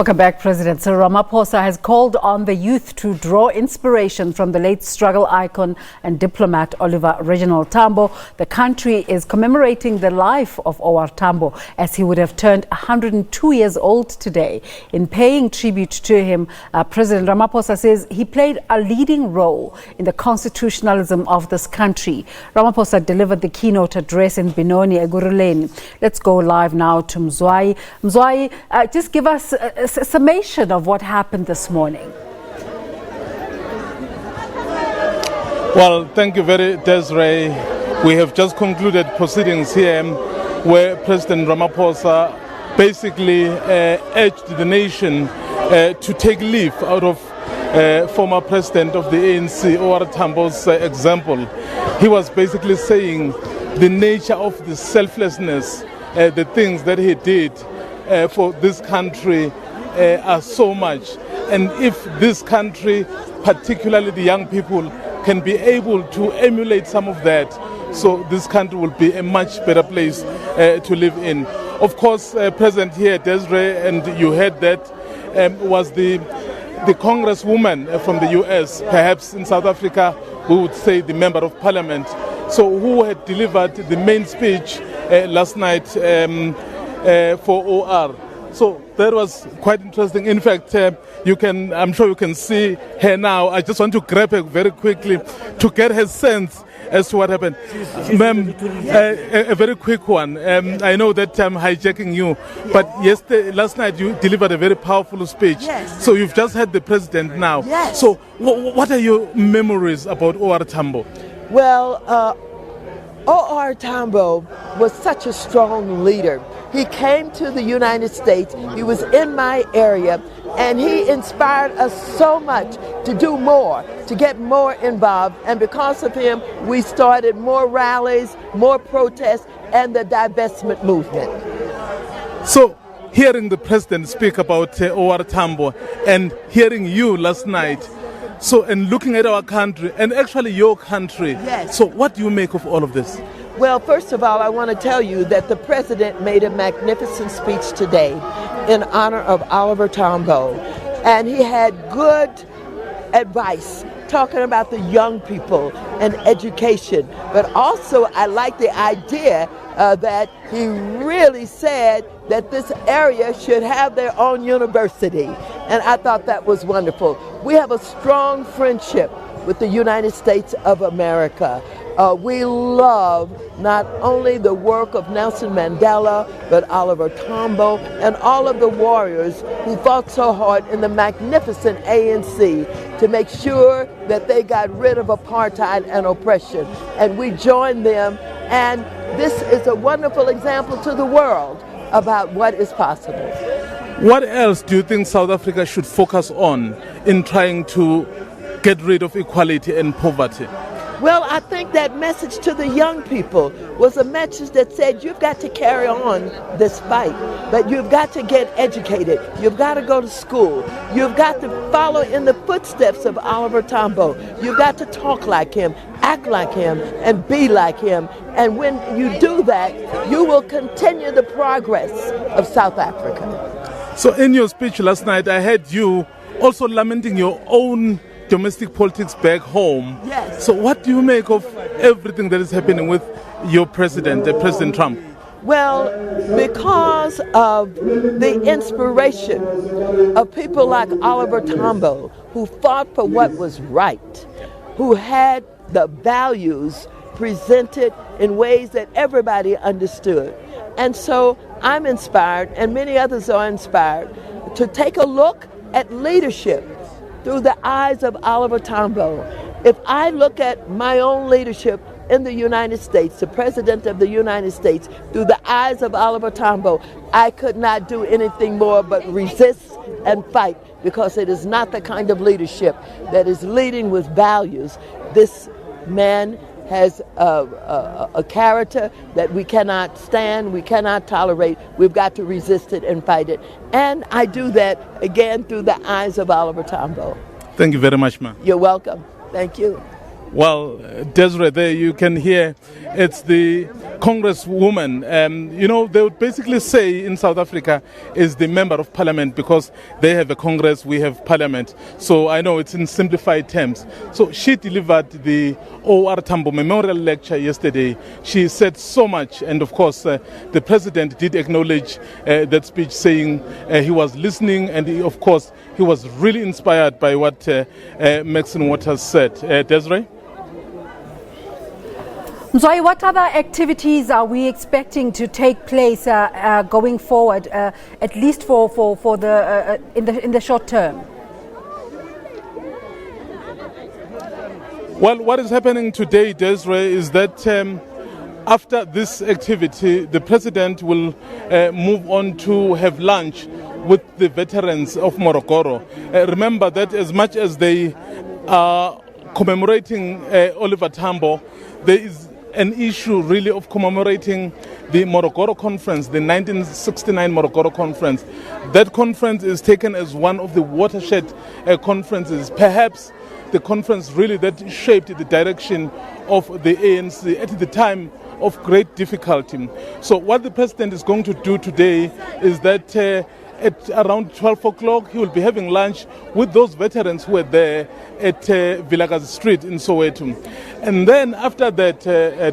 Welcome back. President Cyril Ramaphosa has called on the youth to draw inspiration from the late struggle icon and diplomat Reginald Tambo. The country is commemorating the life of OR Tambo as he would have turned 102 years old today. In paying tribute to him, President Ramaphosa says he played a leading role in the constitutionalism of this country. Ramaphosa delivered the keynote address in Benoni, Ekurhuleni. Let's go live now to Mzwai. Mzwai, just give us a summation of what happened this morning. Well, thank you very much, Desiree. We have just concluded proceedings here where President Ramaphosa basically urged the nation to take leave out of former president of the ANC, OR Tambo's example. He was basically saying the nature of the selflessness, the things that he did for this country are so much. And if this country, particularly the young people, can be able to emulate some of that, so this country will be a much better place to live in. Of course, present here, Desiree, and you heard that, was the congresswoman from the US, perhaps in South Africa we would say the member of parliament, so who had delivered the main speech last night for OR. So that was quite interesting. In fact, I'm sure you can see her now. I just want to grab her very quickly to get her sense as to what happened. Ma'am, a very quick one. I know that I'm hijacking you, but last night you delivered a very powerful speech. Yes. So you've just had the president now. Yes. So what are your memories about OR Tambo? Well, OR Tambo was such a strong leader. He came to the United States, he was in my area, and he inspired us so much to do more, to get more involved. And because of him, we started more rallies, more protests, and the divestment movement. So, hearing the president speak about OR Tambo and hearing you last night, and looking at our country, and actually your country, yes. So what do you make of all of this? Well, first of all, I want to tell you that the president made a magnificent speech today in honor of OR Tambo. And he had good advice talking about the young people and education. But also, I like the idea that he really said that this area should have their own university. And I thought that was wonderful. We have a strong friendship with the United States of America. We love not only the work of Nelson Mandela, but OR Tambo and all of the warriors who fought so hard in the magnificent ANC to make sure that they got rid of apartheid and oppression. And we joined them, and this is a wonderful example to the world about what is possible. What else do you think South Africa should focus on in trying to get rid of equality and poverty? Well, I think that message to the young people was a message that said you've got to carry on this fight, but you've got to get educated, you've got to go to school, you've got to follow in the footsteps of OR Tambo, you've got to talk like him, act like him, and be like him. And when you do that, you will continue the progress of South Africa. So in your speech last night, I heard you also lamenting your own domestic politics back home. Yes. So what do you make of everything that is happening with your president, President Trump? Well, because of the inspiration of people like OR Tambo, who fought for what was right, who had the values presented in ways that everybody understood. And so I'm inspired, and many others are inspired, to take a look at leadership through the eyes of OR Tambo. If I look at my own leadership in the United States, the President of the United States, through the eyes of OR Tambo, I could not do anything more but resist and fight, because it is not the kind of leadership that is leading with values. This man has a character that we cannot stand, we cannot tolerate. We've got to resist it and fight it. And I do that, again, through the eyes of OR Tambo. Thank you very much, ma'am. You're welcome. Thank you. Well, Desiree, there you can hear it's the congresswoman. They would basically say in South Africa is the member of parliament because they have a congress, we have parliament. So I know it's in simplified terms. So she delivered the OR Tambo memorial lecture yesterday. She said so much, and of course the president did acknowledge that speech, saying he was listening, and he was really inspired by what Maxine Waters said. Desiree? Mzwayi, what other activities are we expecting to take place going forward, at least for the in the short term? Well, what is happening today, Desiree, is that after this activity, the president will move on to have lunch with the veterans of Morogoro. Remember that as much as they are commemorating Oliver Tambo, there is an issue really of commemorating the Morogoro Conference, the 1969 Morogoro Conference. That conference is taken as one of the watershed conferences, perhaps the conference really that shaped the direction of the ANC at the time of great difficulty. So what the president is going to do today is that at around 12 o'clock, he will be having lunch with those veterans who were there at Vilakazi Street in Soweto. And then after that,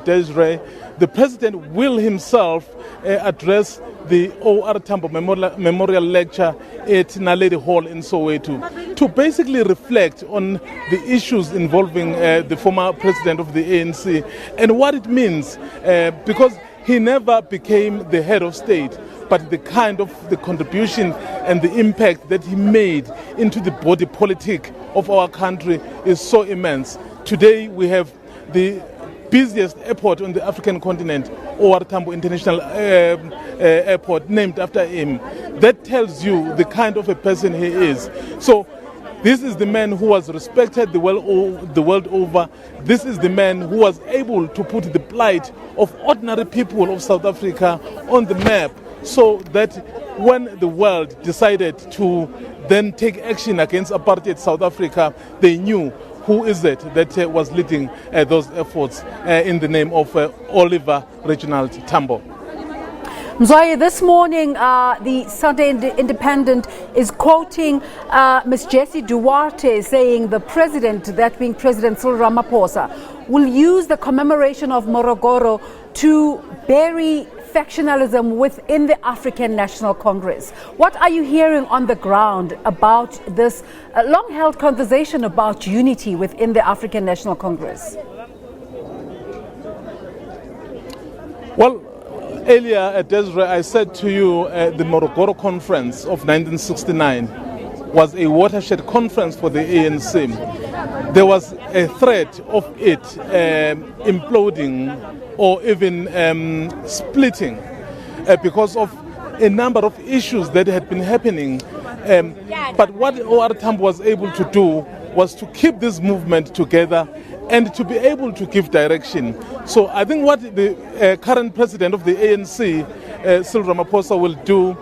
Desiree, the president will himself address the OR Tambo Memorial Lecture at Naledi Hall in Soweto to basically reflect on the issues involving the former president of the ANC and what it means, because he never became the head of state, but the kind of the contribution and the impact that he made into the body politic of our country is so immense. Today we have the busiest airport on the African continent, OR Tambo International Airport, named after him. That tells you the kind of a person he is. So this is the man who was respected the world over. This is the man who was able to put the plight of ordinary people of South Africa on the map, so that when the world decided to then take action against apartheid South Africa, they knew who is it that was leading those efforts in the name of Oliver Reginald Tambo. Mzwayi, this morning the Sunday Independent is quoting Ms. Jessie Duarte saying the president, that being President Cyril Ramaphosa, will use the commemoration of Morogoro to bury factionalism within the African National Congress. What are you hearing on the ground about this long-held conversation about unity within the African National Congress? Well, earlier at Desiree, I said to you the Morogoro Conference of 1969 was a watershed conference for the ANC. There was a threat of it imploding or even splitting because of a number of issues that had been happening. But what OR Tambo was able to do was to keep this movement together and to be able to give direction. So I think what the current president of the ANC, Cyril Ramaphosa, will do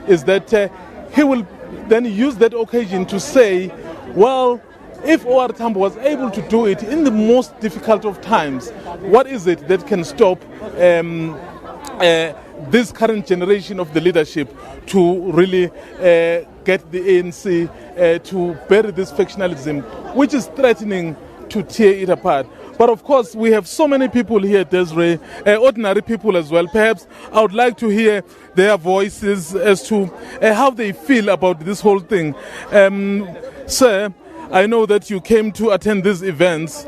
is that he will then use that occasion to say, well, if OR Tambo was able to do it in the most difficult of times, what is it that can stop this current generation of the leadership to really get the ANC to bury this factionalism, which is threatening to tear it apart? But of course, we have so many people here, Desiree, ordinary people as well. Perhaps I would like to hear their voices as to how they feel about this whole thing. Sir, I know that you came to attend these events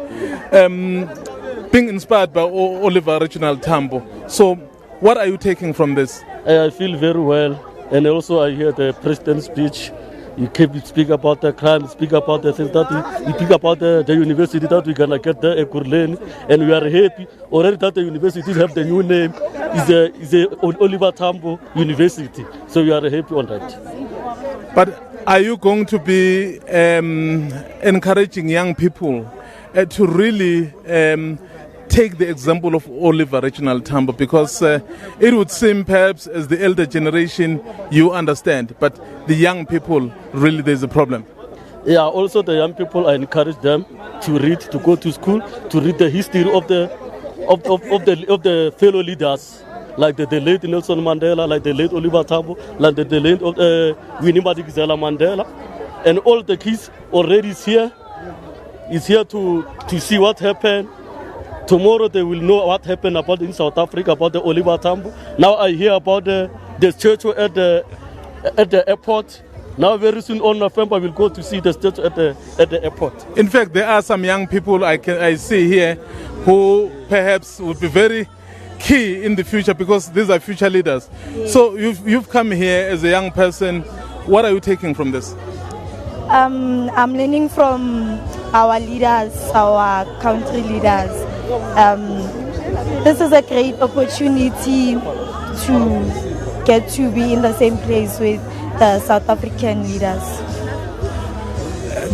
being inspired by Oliver Reginald Tambo. So what are you taking from this? I feel very well, and also I hear the president's speech. He kept speak about the crime, speak about the things that he speak about the university that we're gonna get the Ekurhuleni, and we are happy already that the university have the new name is a Oliver Tambo University. So we are happy on that. But are you going to be encouraging young people to really take the example of Oliver Reginald Tambo? Because it would seem perhaps as the elder generation you understand, but the young people, really there's a problem. Yeah, also the young people, I encourage them to read, to go to school, to read the history of the fellow leaders, like the late Nelson Mandela, like the late Oliver Tambo, like the late Winnie Madikizela Mandela, and all the kids already is here to see what happened. Tomorrow they will know what happened about in South Africa, about the Oliver Tambo. Now I hear about the statue at the airport. Now very soon on November we'll go to see the statue at the airport. In fact, there are some young people I see here who perhaps would be very key in the future because these are future leaders. Yes. So you've come here as a young person. What are you taking from this? I'm learning from our leaders, our country leaders. This is a great opportunity to get to be in the same place with the South African leaders.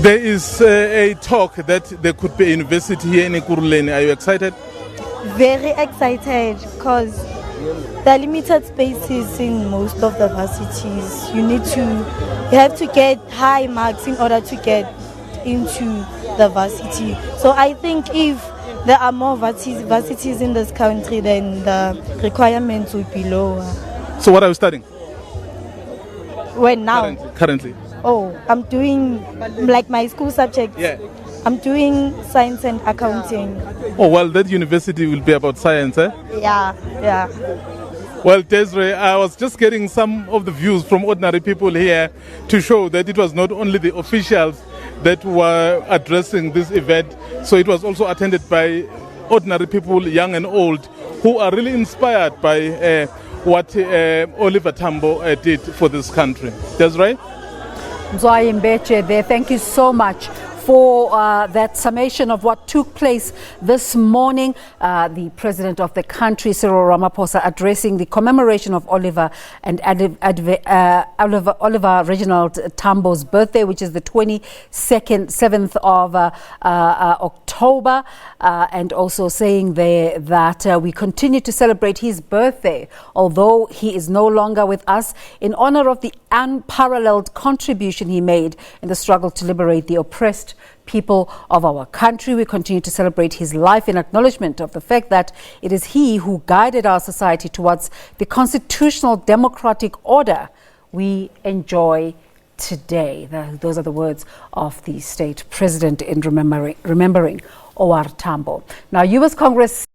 There is a talk that there could be a university here in Ekurhuleni. Are you excited? Very excited because there are limited spaces in most of the varsities. You have to get high marks in order to get into the varsity. So I think if there are more varsities in this country, then the requirements would be lower. So what are you studying? When now? Currently. Oh, I'm doing like my school subjects. Yeah. I'm doing science and accounting. Oh, well, that university will be about science, eh? Yeah. Well, Desiree, I was just getting some of the views from ordinary people here to show that it was not only the officials that were addressing this event, so it was also attended by ordinary people, young and old, who are really inspired by what Oliver Tambo did for this country. That's right? Mzwayi Mbeche there. Thank you so much for that summation of what took place this morning. The president of the country, Cyril Ramaphosa, addressing the commemoration of Oliver Reginald Tambo's birthday, which is the 7th of October, and also saying there that we continue to celebrate his birthday, although he is no longer with us, in honor of the unparalleled contribution he made in the struggle to liberate the oppressed people of our country. We continue to celebrate his life in acknowledgement of the fact that it is he who guided our society towards the constitutional democratic order we enjoy today. Those are the words of the state president in remembering OR Tambo. Now, U.S. Congress